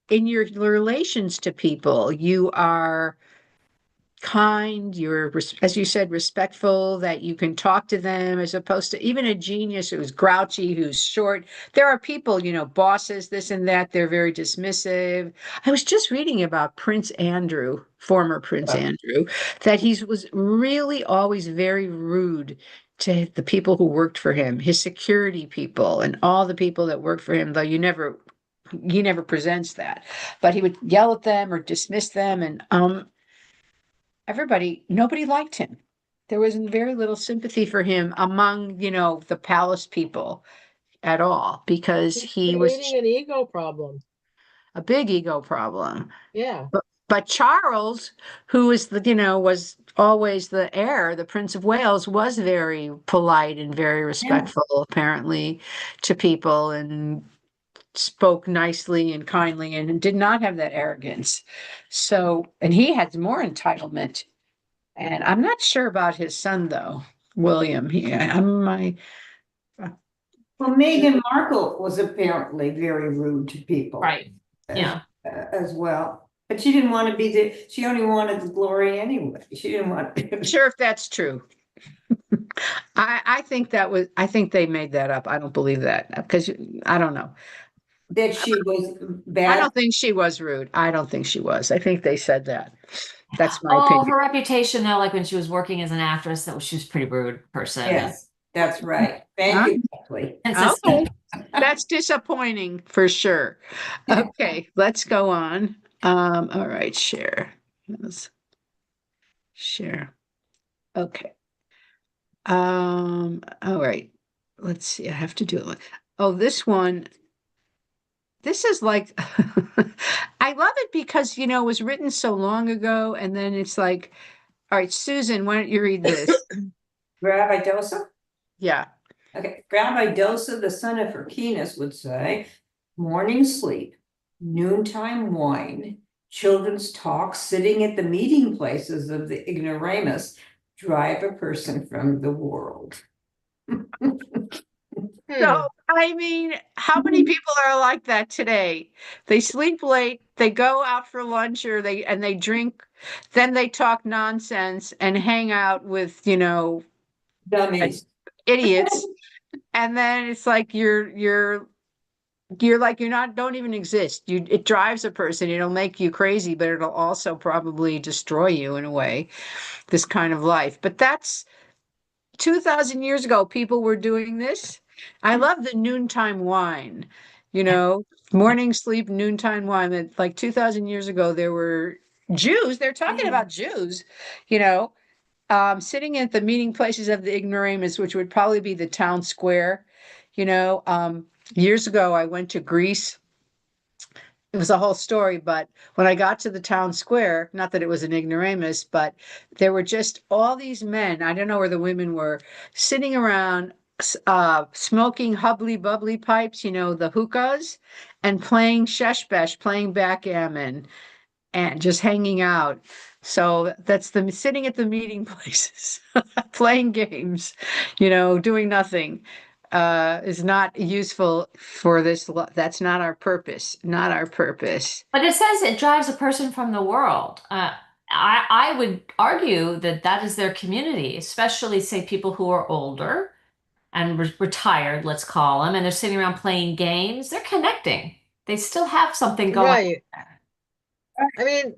in your relations to people, you are kind, you're, as you said, respectful, that you can talk to them as opposed to even a genius who's grouchy, who's short. There are people, bosses, this and that, they're very dismissive. I was just reading about Prince Andrew, former Prince Andrew, that he was really always very rude to the people who worked for him, his security people, and all the people that worked for him, though he never presents that, but he would yell at them or dismiss them. And nobody liked him. There was very little sympathy for him among, the palace people at all because He's he was creating an ego problem. a big ego problem. Yeah. But Charles, who is was always the heir, the Prince of Wales, was very polite and very Yeah. respectful, apparently, to people and spoke nicely and kindly and did not have that arrogance. So, and he had more entitlement. And I'm not sure about his son, though, William. Well, Meghan Markle was apparently very rude to people Right. as, Yeah. as well. But she didn't want to be she only wanted the glory anyway. She didn't want Sure if that's true. I think they made that up. I don't believe that because I don't know. that she was I bad. don't think she was rude. I don't think she was. I think they said that. That's my Oh, opinion. her reputation though, like when she was working as an actress, she was a pretty rude person. Yes, that's right. Thank Huh? you, Kathleen. And so Okay. That's disappointing for sure. Okay, let's go on. All right, share. Let's share. Okay. All right. Let's see. I have to do it. Oh, this one. This is like I love it because it was written so long ago, and then it's like, all right, Susan, why don't you read this? Rabbi Dosa? Yeah. Okay, Rabbi Dosa, the son of Hyrcanus, would say, morning sleep, noontime wine, children's talk, sitting at the meeting places of the ignoramus, drive a person from the world. So, I mean, how many people are like that today? They sleep late, they go out for lunch or they drink, then they talk nonsense and hang out with, Dummies. idiots. And then it's like you're like you're not don't even exist. It drives a person, it'll make you crazy, but it'll also probably destroy you in a way, this kind of life. But that's 2,000 years ago, people were doing this. I love the noontime wine, morning sleep, noontime wine. That like 2,000 years ago, there were Jews, they're talking about Jews, you know, sitting at the meeting places of the ignoramus, which would probably be the town square. Years ago, I went to Greece. It was a whole story, but when I got to the town square, not that it was an ignoramus, but there were just all these men, I don't know where the women were, sitting around smoking hubbly bubbly pipes, the hookahs, and playing sheshbesh, playing backgammon, and just hanging out. So that's the sitting at the meeting places, playing games, doing nothing is not useful for this. That's not our purpose. Not our purpose. But it says it drives a person from the world. I would argue that that is their community, especially say people who are older and retired, let's call them, and they're sitting around playing games. They're connecting. They still have something going. Right. I mean,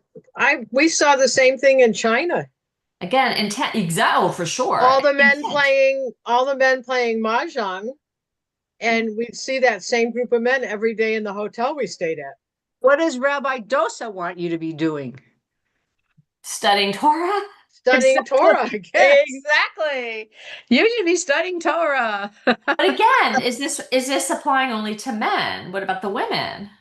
we saw the same thing in China. Again, intent, exactly, for sure. All the men Intent. playing mahjong, and we'd see that same group of men every day in the hotel we stayed at. What does Rabbi Dosa want you to be doing? Studying Torah? Studying Exactly. Torah, I guess. Exactly. You should be studying Torah. But again, is this applying only to men? What about the women?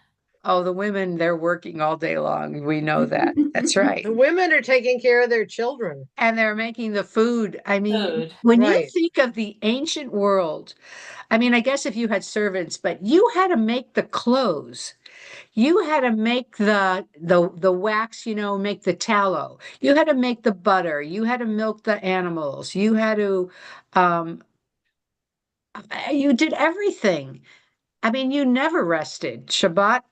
Oh, the women, they're working all day long. We know that. That's right. The women are taking care of their children. And they're making the food. I mean, Food. when you Right. think of the ancient world, I mean, I guess if you had servants, but you had to make the clothes. You had to make the wax, make the tallow. You had to make the butter. You had to milk the animals. Um, you did everything. I mean, you never rested. Shabbat.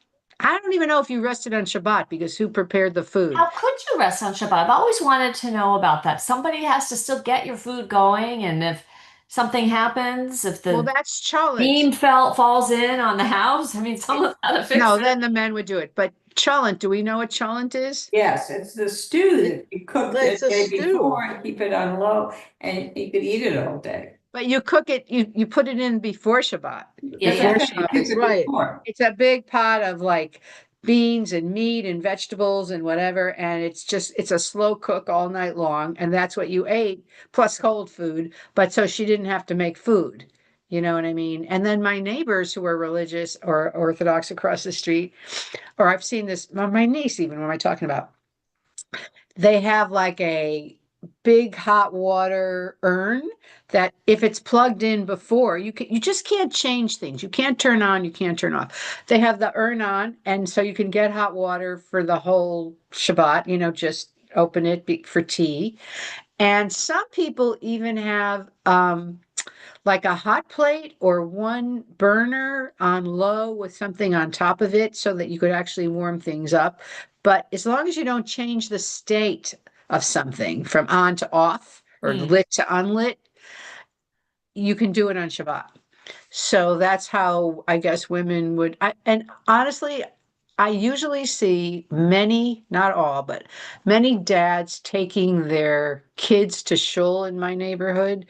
I don't even know if you rested on Shabbat because who prepared the food? How could you rest on Shabbat? I've always wanted to know about that. Somebody has to still get your food going, and if something happens, if Well, the that's cholent. beam falls in on the house, I mean, someone's got to fix No, it. then the men would do it. But cholent, do we know what cholent is? Yes, it's the stew that you cook the It's a day stew. before and keep it on low, and you could eat it all day. But you cook it, you put it in before Shabbat. Yeah, Before yeah. You Shabbos. cook it Right. before. It's a big pot of like beans and meat and vegetables and whatever. And it's a slow cook all night long. And that's what you ate, plus cold food. But so she didn't have to make food. You know what I mean? And then my neighbors who are religious or Orthodox across the street, or I've seen this, my niece even, what am I talking about? They have like a big hot water urn that if it's plugged in before, you just can't change things. You can't turn on, you can't turn off. They have the urn on, and so you can get hot water for the whole Shabbat, just open it for tea. And some people even have like a hot plate or one burner on low with something on top of it so that you could actually warm things up. But as long as you don't change the state of something from on to off or lit to unlit, you can do it on Shabbat. So that's how I guess women would. And honestly, I usually see many, not all, but many dads taking their kids to shul in my neighborhood,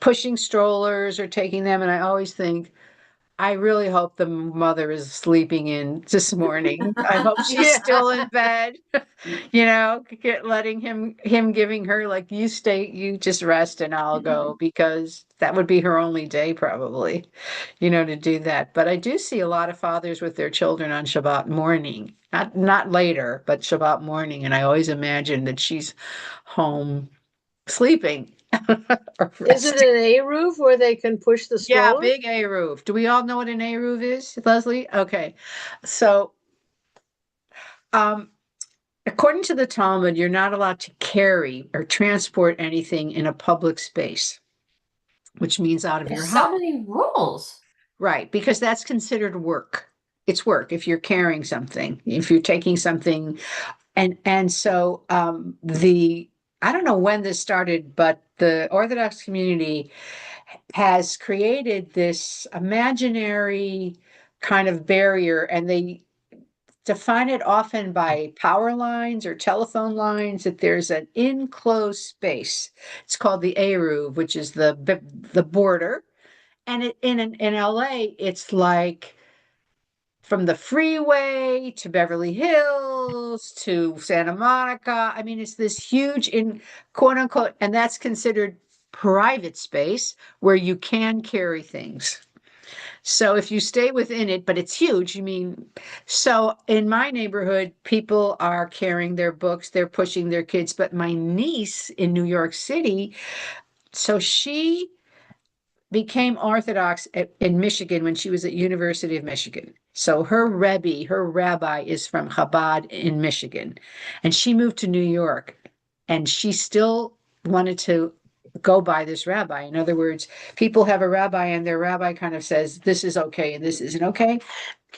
pushing strollers or taking them. And I always think, I really hope the mother is sleeping in this morning. I hope she's Yeah. still in bed, letting him giving her like, you just rest and I'll go, because that would be her only day probably, to do that. But I do see a lot of fathers with their children on Shabbat morning, not later, but Shabbat morning. And I always imagine that she's home sleeping. Is it an A roof where they can push the Yeah, stroller? big A roof. Do we all know what an A roof is, Leslie? Okay. So, um, according to the Talmud, you're not allowed to carry or transport anything in a public space, which means out of your There's house. so many rules. Right, because that's considered work. It's work if you're carrying something, if you're taking something, and so the I don't know when this started, but the Orthodox community has created this imaginary kind of barrier, and they define it often by power lines or telephone lines, that there's an enclosed space. It's called the Eruv, which is the border. And in LA, it's like from the freeway to Beverly Hills to Santa Monica. I mean, it's this huge in quote unquote, and that's considered private space where you can carry things. So if you stay within it, but it's huge, you mean, so in my neighborhood, people are carrying their books, they're pushing their kids. But my niece in New York City, so she became Orthodox in Michigan when she was at University of Michigan. So her Rebbe, her rabbi is from Chabad in Michigan. And she moved to New York and she still wanted to go by this rabbi. In other words, people have a rabbi and their rabbi kind of says, this is okay and this isn't okay.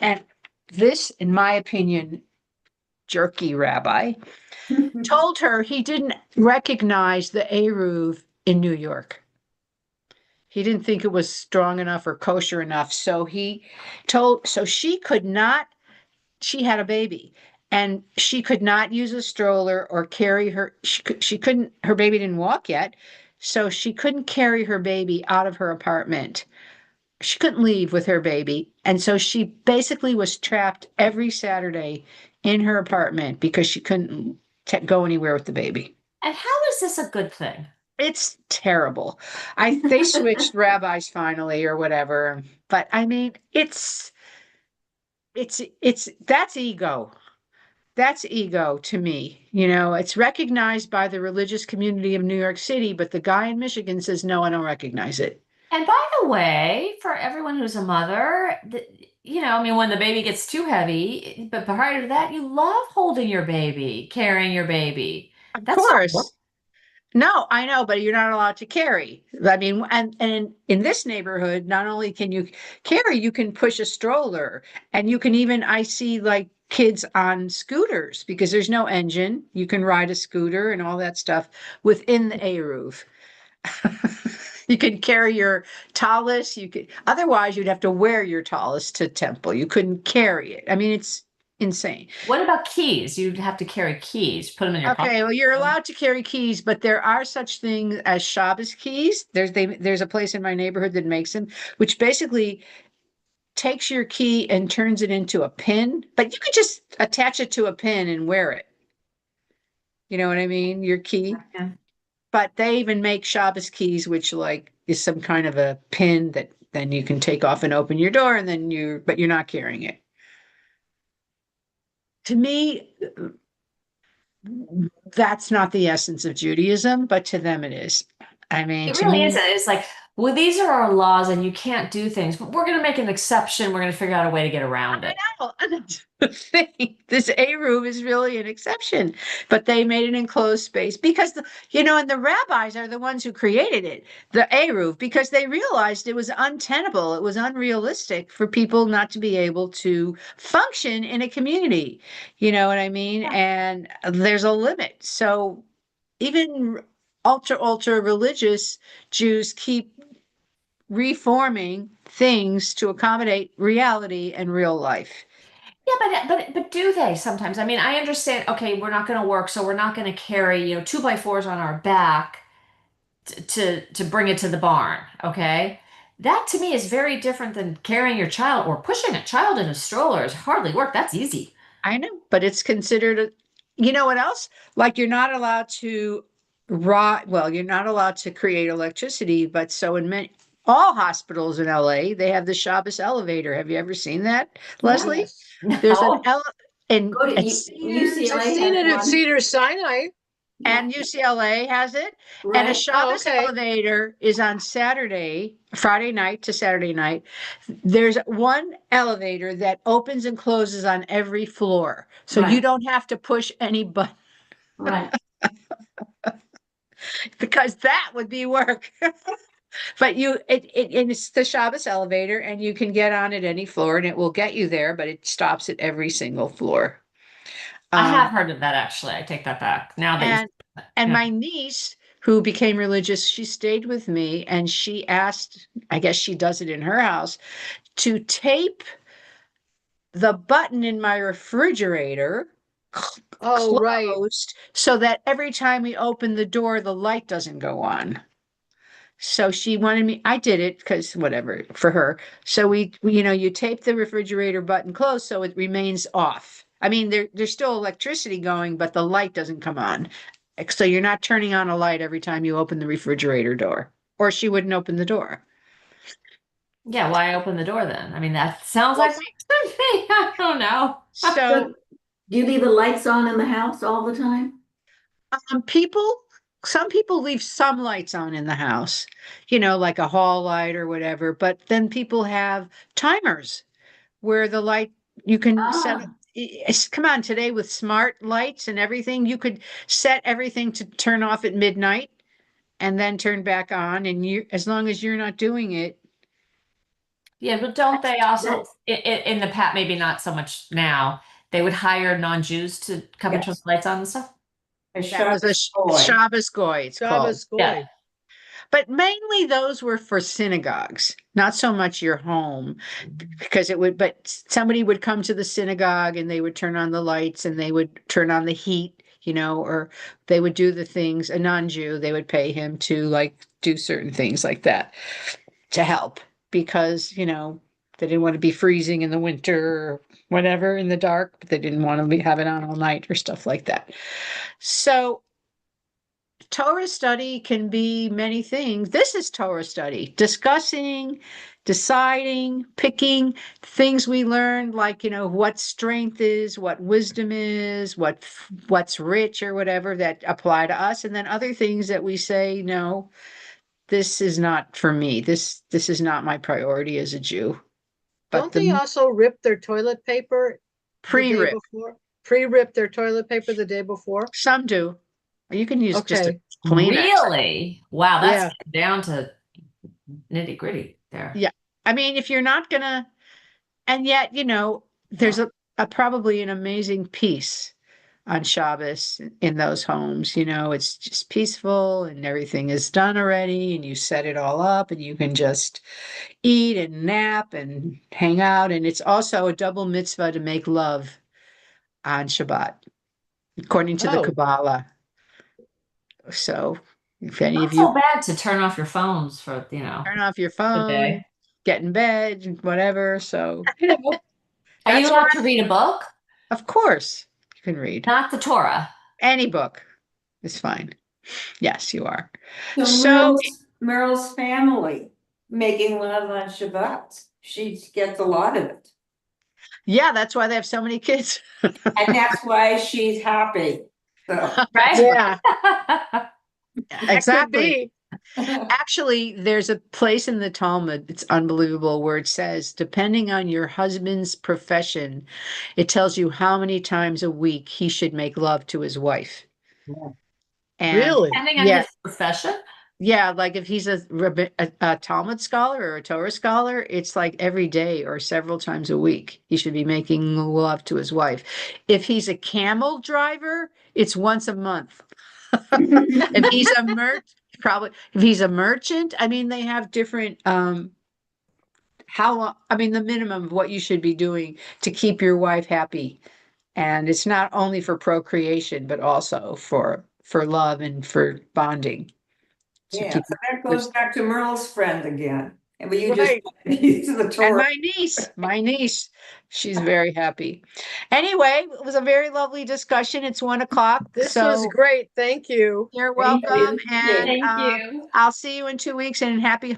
And this, in my opinion, jerky rabbi told her he didn't recognize the Eruv in New York. He didn't think it was strong enough or kosher enough. So so she could not, she had a baby and she could not use a stroller or carry her. She couldn't, her baby didn't walk yet. So she couldn't carry her baby out of her apartment. She couldn't leave with her baby. And so she basically was trapped every Saturday in her apartment because she couldn't go anywhere with the baby. And how is this a good thing? It's terrible. They switched rabbis finally or whatever. But I mean, it's that's ego. That's ego to me. It's recognized by the religious community of New York City, but the guy in Michigan says, no, I don't recognize it. And by the way, for everyone who's a mother, I mean, when the baby gets too heavy, but prior to that, you love holding your baby, carrying your baby. Of That's not work. course. No, I know, but you're not allowed to carry. I mean, and in this neighborhood, not only can you carry, you can push a stroller, and you can even, I see like kids on scooters because there's no engine. You can ride a scooter and all that stuff within the A-roof. You can carry your tallis. Otherwise you'd have to wear your tallis to temple. You couldn't carry it. I mean, it's insane. What about keys? You'd have to carry keys, put them in your pocket. Okay, well, you're allowed to carry keys, but there are such things as Shabbos keys. There's a place in my neighborhood that makes them, which basically takes your key and turns it into a pin, but you could just attach it to a pin and wear it. You know what I mean? Your key. Yeah. But they even make Shabbos keys, which like is some kind of a pin that then you can take off and open your door, and then but you're not carrying it. To me, that's not the essence of Judaism, but to them it is. I mean, It to really me, isn't. It's like, well, these are our laws and you can't do things, but we're going to make an exception. We're going to figure out a way to get around I it. know. And that's the thing. This A-room is really an exception, but they made an enclosed space because, and the rabbis are the ones who created it, the A-roof, because they realized it was untenable. It was unrealistic for people not to be able to function in a community. You know what I mean? Yeah. And there's a limit. So even ultra religious Jews keep reforming things to accommodate reality and real life. Yeah, but do they sometimes? I mean, I understand, okay, we're not going to work, so we're not going to carry, 2x4s on our back to bring it to the barn, okay? That to me is very different than carrying your child or pushing a child in a stroller is hardly work. That's easy. I know, but it's considered you know what else? Like you're not allowed to you're not allowed to create electricity, but so in all hospitals in LA, they have the Shabbos elevator. Have you ever seen that, Leslie? Yes. There's an No. Go to it's I've UCLA seen has it at one. Cedar Sinai. and UCLA has it. And a Right. Shabbos okay. elevator is on Friday night to Saturday night. There's one elevator that opens and closes on every floor. So you Right. don't have to push any button Right. because that would be work. But it's the Shabbos elevator and you can get on at any floor and it will get you there, but it stops at every single floor. I have heard of that actually. I take that back. Now that you And yeah. my niece, who became religious, she stayed with me and she asked, I guess she does it in her house, to tape the button in my refrigerator Oh, right. closed so that every time we open the door, the light doesn't go on. So she wanted me, I did it because whatever for her. So you tape the refrigerator button closed so it remains off. I mean, there's still electricity going, but the light doesn't come on. So you're not turning on a light every time you open the refrigerator door, or she wouldn't open the door. Yeah, why open the door then? I mean, that sounds Well, like makes sense to me. I don't know. So Do you leave the lights on in the house all the time? um, some people leave some lights on in the house, like a hall light or whatever, but then people have timers where the light you can set Ah, come on, today with smart lights and everything, you could set everything to turn off at midnight and then turn back on, and as long as you're not doing it. Yeah, but don't they also that's, in the past, maybe not so much now, they would hire non-Jews to come and turn yes, the lights on and stuff? A That was a Shabbos boy. Shabbos goy, it's called. Shabbos Yeah. Goy. But mainly those were for synagogues, not so much your home, because but somebody would come to the synagogue and they would turn on the lights and they would turn on the heat, or they would do the things, a non-Jew, they would pay him to like do certain things like that to help because, they didn't want to be freezing in the winter or whatever in the dark, but they didn't want to have it on all night or stuff like that. So Torah study can be many things. This is Torah study, discussing, deciding, picking things we learned, like, what strength is, what wisdom is, what's rich or whatever that apply to us. And then other things that we say, no, this is not for me. This is not my priority as a Jew. But Don't they the also rip their toilet paper the day pre-rip, before? Pre-rip their toilet paper the day before? some do. You can use just a Okay. Kleenex. Really? Wow, that's Yeah. down to nitty-gritty there. Yeah. I mean, if you're not gonna, and yet, there's a probably an amazing peace on Shabbos in those homes. It's just peaceful and everything is done already, and you set it all up, and you can just eat and nap and hang out. And it's also a double mitzvah to make love on Shabbat, according to the Oh, Kabbalah. So, if any Not of you so bad to turn off your phones for, turn off your the phone, day. get in bed, whatever. So, Are you that's allowed why, to read a book? of course, you can read Not the Torah. any book. Is fine. Yes, you are. So So, Merle's family making love on Shabbat. She gets a lot of it. yeah, that's why they have so many kids. And that's why she's happy. So Right? yeah. That could Exactly. be. Actually, there's a place in the Talmud, it's unbelievable, where it says, depending on your husband's profession, it tells you how many times a week he should make love to his wife. And Really? Depending on yeah, his profession. yeah, like if he's a Talmud scholar or a Torah scholar, it's like every day or several times a week he should be making love to his wife. If he's a camel driver, it's once a month. If he's a probably if he's a merchant, I mean, they have different how long, I mean, the minimum of what you should be doing to keep your wife happy. And it's not only for procreation, but also for love and for bonding. To yeah, keep so that goes back to Merle's friend again. And you just Right. use the and Torah. my niece, she's very happy. Anyway, it was a very lovely discussion. It's 1:00, This was so great. Thank you. you're Thank welcome. you. And Thank you. I'll see you in 2 weeks, and happy